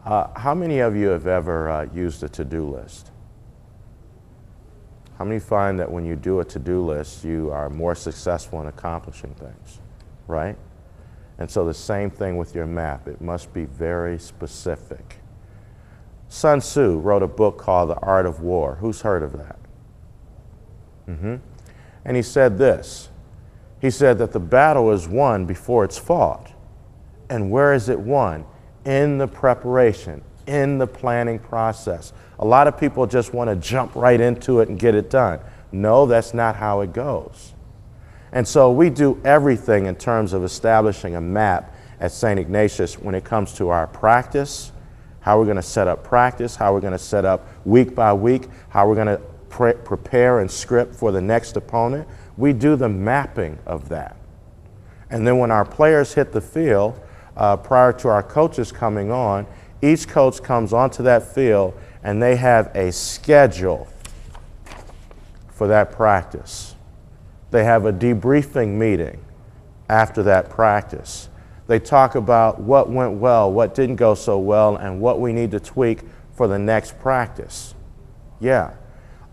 How many of you have ever used a to-do list? How many find that when you do a to-do list, you are more successful in accomplishing things, right? And so the same thing with your map. It must be very specific. Sun Tzu wrote a book called The Art of War. Who's heard of that? And he said this. He said that the battle is won before it's fought. And where is it won? In the preparation, in the planning process. A lot of people just want to jump right into it and get it done. No, that's not how it goes. And so we do everything in terms of establishing a map at St. Ignatius when it comes to our practice, how we're going to set up practice, how we're going to set up week by week, how we're going to prepare and script for the next opponent. We do the mapping of that. And then when our players hit the field, prior to our coaches coming on, each coach comes onto that field and they have a schedule for that practice. They have a debriefing meeting after that practice. They talk about what went well, what didn't go so well, and what we need to tweak for the next practice. Yeah,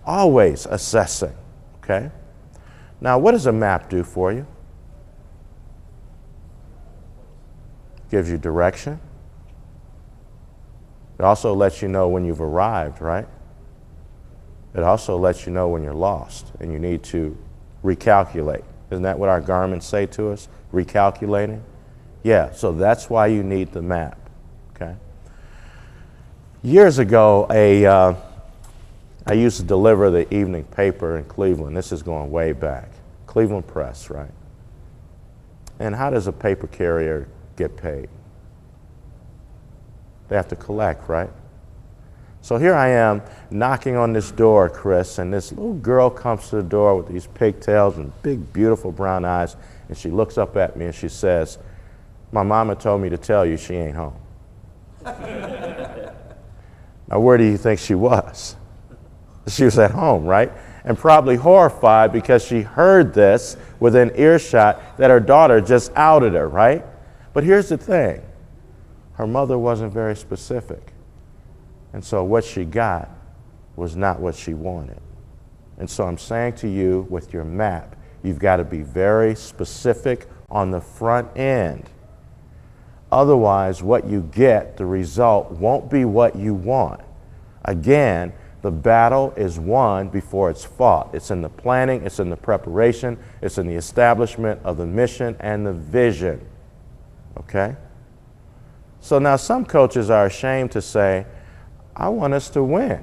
always assessing, okay? Now, what does a map do for you? Gives you direction. It also lets you know when you've arrived, right? It also lets you know when you're lost and you need to recalculate. Isn't that what our garments say to us? Recalculating? Yeah, so that's why you need the map, okay? Years ago, I used to deliver the evening paper in Cleveland. This is going way back. Cleveland Press, right? And how does a paper carrier get paid? They have to collect, right? So here I am knocking on this door, Chris, and this little girl comes to the door with these pigtails and big, beautiful brown eyes, and she looks up at me and she says, "My mama told me to tell you she ain't home." Now, where do you think she was? She was at home, right? And probably horrified because she heard this within earshot that her daughter just outed her, right? But here's the thing. Her mother wasn't very specific. And so what she got was not what she wanted. And so I'm saying to you, with your map, you've got to be very specific on the front end. Otherwise, what you get, the result, won't be what you want. Again, the battle is won before it's fought. It's in the planning, it's in the preparation, it's in the establishment of the mission and the vision. Okay? So now some coaches are ashamed to say, "I want us to win."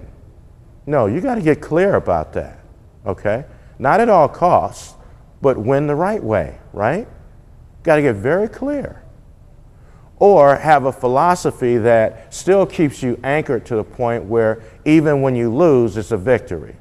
No, you got to get clear about that. Okay? Not at all costs, but win the right way, right? Got to get very clear. Or have a philosophy that still keeps you anchored to the point where even when you lose, it's a victory.